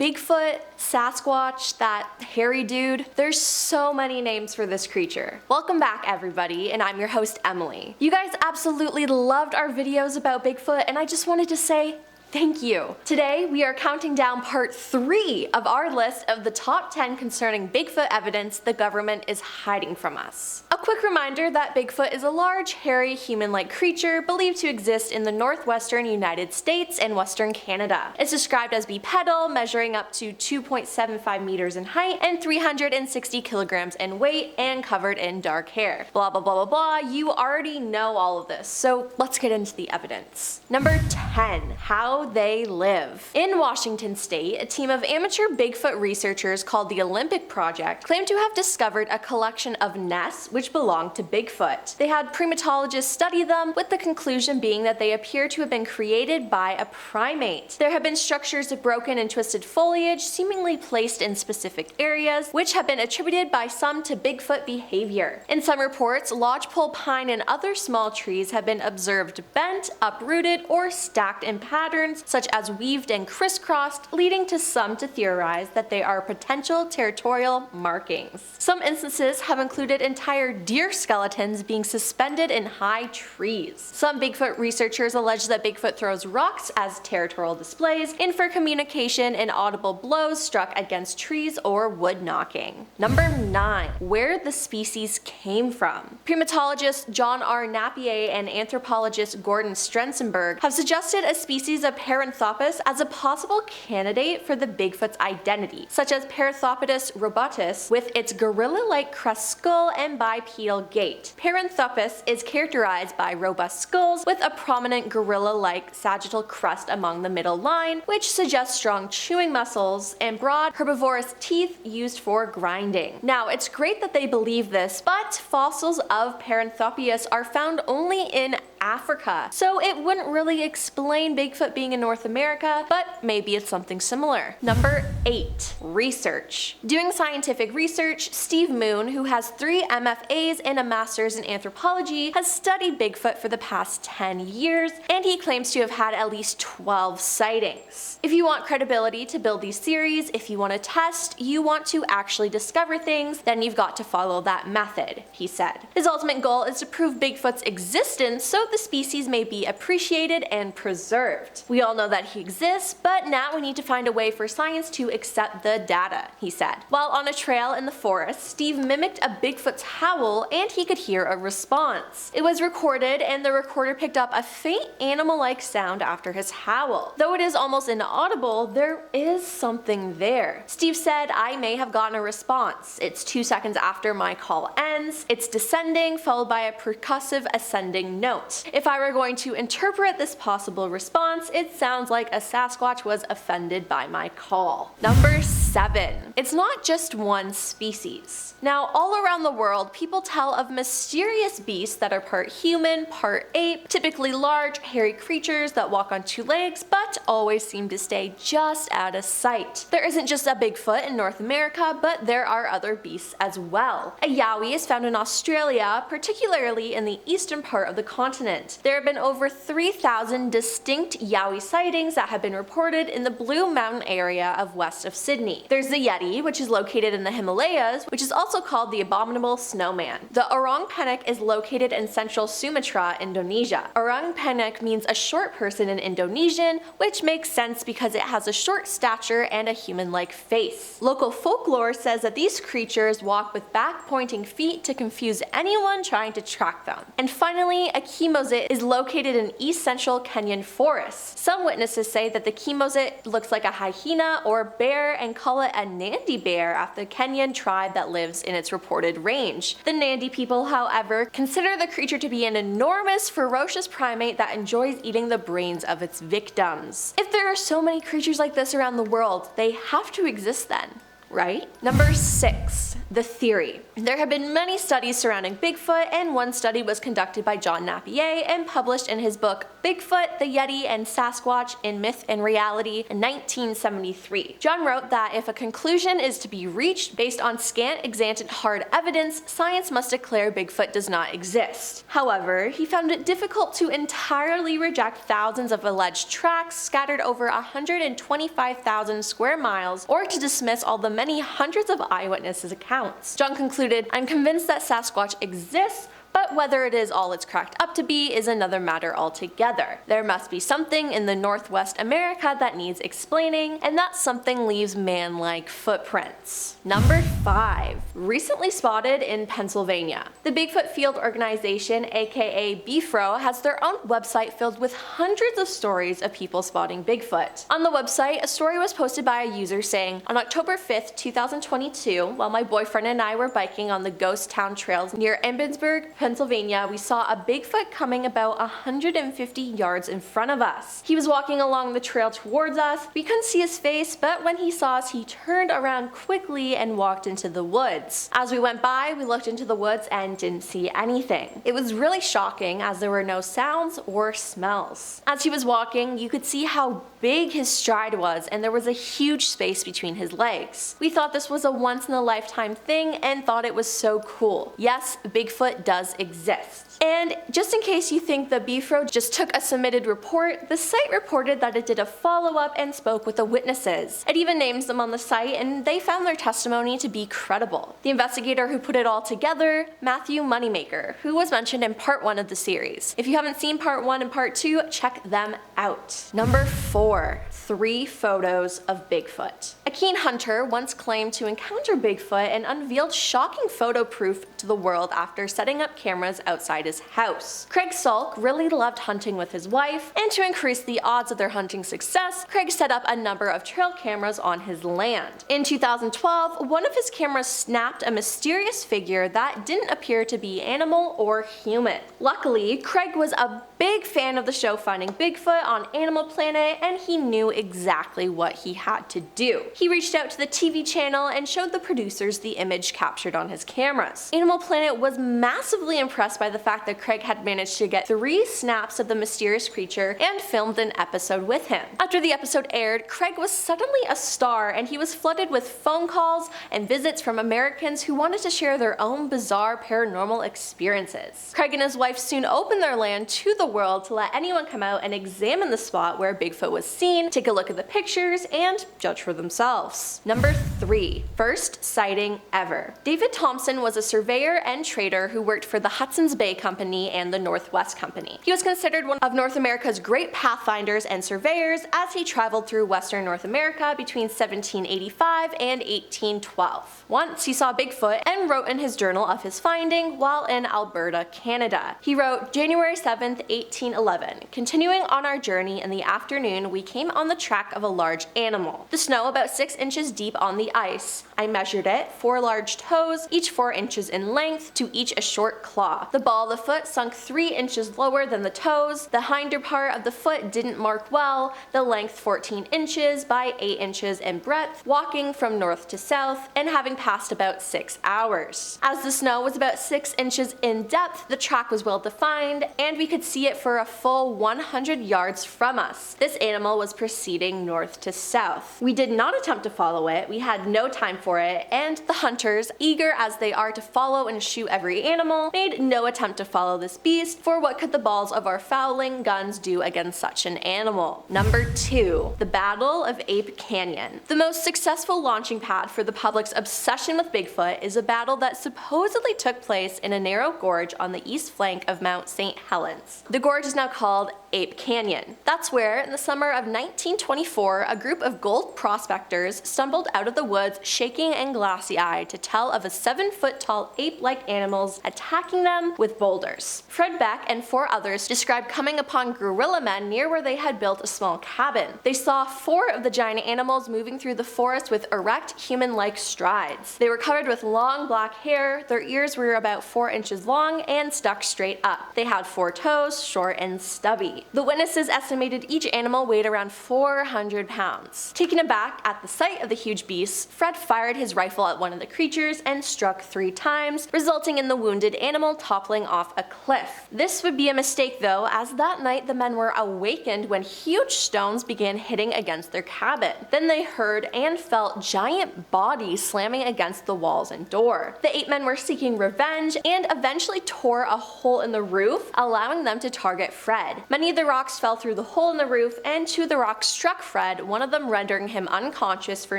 Bigfoot, Sasquatch, that hairy dude. There's so many names for this creature. Welcome back everybody, and I'm your host Emily. You guys absolutely loved our videos about Bigfoot, and I just wanted to say thank you. Today we are counting down part 3 of our list of the top 10 concerning Bigfoot evidence the government is hiding from us. A quick reminder that Bigfoot is a large, hairy, human-like creature believed to exist in the northwestern United States and western Canada. It's described as bipedal, measuring up to 2.75 meters in height and 360 kilograms in weight and covered in dark hair. Blah blah blah blah blah, you already know all of this, so let's get into the evidence. Number 10. How they live. In Washington state, a team of amateur Bigfoot researchers called the Olympic Project claimed to have discovered a collection of nests which belonged to Bigfoot. They had primatologists study them, with the conclusion being that they appear to have been created by a primate. There have been structures of broken and twisted foliage seemingly placed in specific areas, which have been attributed by some to Bigfoot behavior. In some reports, lodgepole pine and other small trees have been observed bent, uprooted, or stacked in patterns such as weaved and crisscrossed, leading to some to theorize that they are potential territorial markings. Some instances have included entire deer skeletons being suspended in high trees. Some Bigfoot researchers allege that Bigfoot throws rocks as territorial displays and for communication and audible blows struck against trees or wood knocking. Number 9. Where the species came from. Primatologist John R. Napier and anthropologist Gordon Strensenberg have suggested a species of Paranthropus as a possible candidate for the Bigfoot's identity, such as Paranthropus robutus with its gorilla-like crest skull and bipedal gait. Paranthropus is characterized by robust skulls with a prominent gorilla-like sagittal crest among the middle line, which suggests strong chewing muscles and broad herbivorous teeth used for grinding. Now, it's great that they believe this, but fossils of Paranthropus are found only in Africa, so it wouldn't really explain Bigfoot being in North America, but maybe it's something similar. Number 8. Research. Doing scientific research, Steve Moon, who has 3 MFAs and a master's in anthropology, has studied Bigfoot for the past 10 years, and he claims to have had at least 12 sightings. If you want credibility to build these theories, if you want to test, you want to actually discover things, then you've got to follow that method, he said. His ultimate goal is to prove Bigfoot's existence so the species may be appreciated and preserved. We all know that he exists, but now we need to find a way for science to accept the data, he said. While on a trail in the forest, Steve mimicked a Bigfoot's howl and he could hear a response. It was recorded and the recorder picked up a faint animal-like sound after his howl. Though it is almost inaudible, there is something there. Steve said, "I may have gotten a response. It's 2 seconds after my call ends. It's descending, followed by a percussive ascending note. If I were going to interpret this possible response, it sounds like a Sasquatch was offended by my call." Number 7. It's not just one species. Now, all around the world, people tell of mysterious beasts that are part human, part ape, typically large, hairy creatures that walk on 2 legs, but always seem to stay just out of sight. There isn't just a Bigfoot in North America, but there are other beasts as well. A yowie is found in Australia, particularly in the eastern part of the continent. There have been over 3,000 distinct yowie sightings that have been reported in the Blue Mountain area of west of Sydney. There's the Yeti, which is located in the Himalayas, which is also called the Abominable Snowman. The Orang Penyek is located in central Sumatra, Indonesia. Orang Penyek means a short person in Indonesian, which makes sense because it has a short stature and a human-like face. Local folklore says that these creatures walk with back-pointing feet to confuse anyone trying to track them. And finally, a chemosit is located in east central Kenyan forests. Some witnesses say that the chemosit looks like a hyena or bear and call it a Nandi bear after the Kenyan tribe that lives in its reported range. The Nandi people, however, consider the creature to be an enormous, ferocious primate that enjoys eating the brains of its victims. If there are so many creatures like this around the world, they have to exist then. right? Number 6. The theory. There have been many studies surrounding Bigfoot, and one study was conducted by John Napier and published in his book Bigfoot, the Yeti, and Sasquatch in Myth and Reality in 1973. John wrote that if a conclusion is to be reached based on scant extant hard evidence, science must declare Bigfoot does not exist. However, he found it difficult to entirely reject thousands of alleged tracks scattered over 125,000 square miles, or to dismiss all the many hundreds of eyewitnesses' accounts. John concluded, "I'm convinced that Sasquatch exists, but whether it is all it's cracked up to be is another matter altogether. There must be something in the Northwest America that needs explaining, and that something leaves man-like footprints." Number 5. Recently spotted in Pennsylvania. The Bigfoot Field Organization, aka BFRO, has their own website filled with hundreds of stories of people spotting Bigfoot. On the website, a story was posted by a user saying, "On October 5th, 2022, while my boyfriend and I were biking on the ghost town trails near Emmitsburg, Pennsylvania, we saw a Bigfoot coming about 150 yards in front of us. He was walking along the trail towards us. We couldn't see his face, but when he saw us, he turned around quickly and walked into the woods. As we went by, we looked into the woods and didn't see anything. It was really shocking as there were no sounds or smells. As he was walking, you could see how big his stride was, and there was a huge space between his legs. We thought this was a once-in-a-lifetime thing and thought it was so cool. Yes, Bigfoot does exist." And just in case you think the BFRO just took a submitted report, the site reported that it did a follow-up and spoke with the witnesses. It even names them on the site, and they found their testimony to be credible. The investigator who put it all together, Matthew Moneymaker, who was mentioned in part 1 of the series. If you haven't seen part 1 and part 2, check them out. Number 4. 3 photos of Bigfoot. A keen hunter once claimed to encounter Bigfoot and unveiled shocking photo proof to the world after setting up cameras outside his house. Craig Salk really loved hunting with his wife, and to increase the odds of their hunting success, Craig set up a number of trail cameras on his land. In 2012, one of his cameras snapped a mysterious figure that didn't appear to be animal or human. Luckily, Craig was a big fan of the show Finding Bigfoot on Animal Planet, and he knew exactly what he had to do. He reached out to the TV channel and showed the producers the image captured on his cameras. Animal Planet was massively impressed by the fact that Craig had managed to get 3 snaps of the mysterious creature and filmed an episode with him. After the episode aired, Craig was suddenly a star, and he was flooded with phone calls and visits from Americans who wanted to share their own bizarre paranormal experiences. Craig and his wife soon opened their land to the world to let anyone come out and examine the spot where Bigfoot was seen, take a look at the pictures, and judge for themselves. Number 3. First sighting ever. David Thompson was a surveyor and trader who worked for the Hudson's Bay Company and the Northwest Company. He was considered one of North America's great pathfinders and surveyors as he traveled through Western North America between 1785 and 1812. Once he saw Bigfoot and wrote in his journal of his finding while in Alberta, Canada. He wrote, "January 7th, 1811. Continuing on our journey in the afternoon, we came on the track of a large animal. The snow about 6 inches deep on the ice. I measured it, 4 large toes, each 4 inches in length, to each a short claw. The ball of the foot sunk 3 inches lower than the toes. The hinder part of the foot didn't mark well, the length 14 inches by 8 inches in breadth, walking from north to south, and having passed about 6 hours. As the snow was about 6 inches in depth, the track was well defined, and we could see it for a full 100 yards from us. This animal was proceeding north to south. We did not attempt to follow it, we had no time for it, and the hunters, eager as they are to follow and shoot every animal, made no attempt to follow this beast, for what could the balls of our fowling guns do against such an animal?" Number 2. The Battle of Ape Canyon. The most successful launching pad for the public's obsession with Bigfoot is a battle that supposedly took place in a narrow gorge on the east flank of Mount St. Helens. The gorge is now called Ape Canyon. That's where, in the summer of 1924, a group of gold prospectors stumbled out of the woods shaking and glassy-eyed to tell of a 7-foot-tall ape-like animals attacking them with boulders. Fred Beck and 4 others described coming upon gorilla men near where they had built a small cabin. They saw 4 of the giant animals moving through the forest with erect, human-like strides. They were covered with long black hair, their ears were about 4 inches long and stuck straight up. They had 4 toes, short and stubby. body. The witnesses estimated each animal weighed around 400 pounds. Taken aback at the sight of the huge beasts, Fred fired his rifle at one of the creatures and struck 3 times, resulting in the wounded animal toppling off a cliff. This would be a mistake though, as that night the men were awakened when huge stones began hitting against their cabin. Then they heard and felt giant bodies slamming against the walls and door. The 8 men were seeking revenge and eventually tore a hole in the roof, allowing them to target Fred. Many of the rocks fell through the hole in the roof, and 2 of the rocks struck Fred, one of them rendering him unconscious for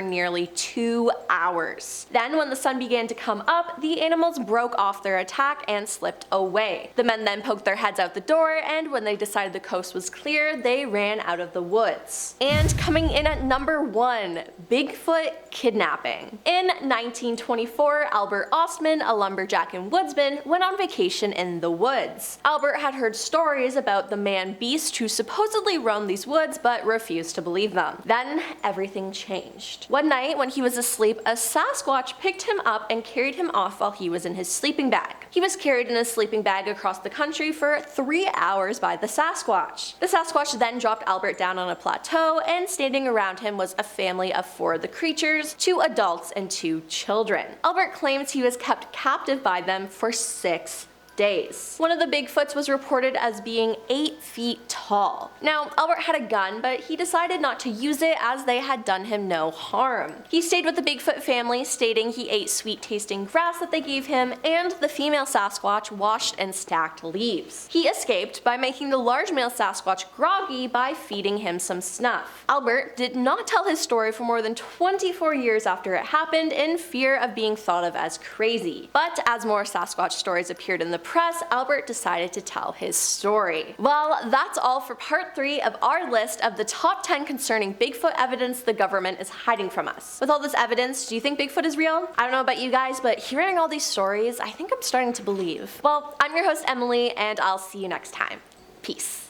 nearly 2 hours. Then when the sun began to come up, the animals broke off their attack and slipped away. The men then poked their heads out the door, and when they decided the coast was clear, they ran out of the woods. And coming in at number 1, Bigfoot kidnapping. In 1924, Albert Ostman, a lumberjack and woodsman, went on vacation in the woods. Albert had heard stories about the man-beast who supposedly roamed these woods but refused to believe them. Then everything changed. One night when he was asleep, a Sasquatch picked him up and carried him off while he was in his sleeping bag. He was carried in a sleeping bag across the country for 3 hours by the Sasquatch. The Sasquatch then dropped Albert down on a plateau, and standing around him was a family of 4 of the creatures, 2 adults and 2 children. Albert claims he was kept captive by them for 6 days. One of the Bigfoots was reported as being 8 feet tall. Now, Albert had a gun, but he decided not to use it as they had done him no harm. He stayed with the Bigfoot family, stating he ate sweet-tasting grass that they gave him, and the female Sasquatch washed and stacked leaves. He escaped by making the large male Sasquatch groggy by feeding him some snuff. Albert did not tell his story for more than 24 years after it happened, in fear of being thought of as crazy. But as more Sasquatch stories appeared in the press, Albert decided to tell his story. Well, that's all for part 3 of our list of the top 10 concerning Bigfoot evidence the government is hiding from us. With all this evidence, do you think Bigfoot is real? I don't know about you guys, but hearing all these stories, I think I'm starting to believe. Well, I'm your host Emily, and I'll see you next time. Peace.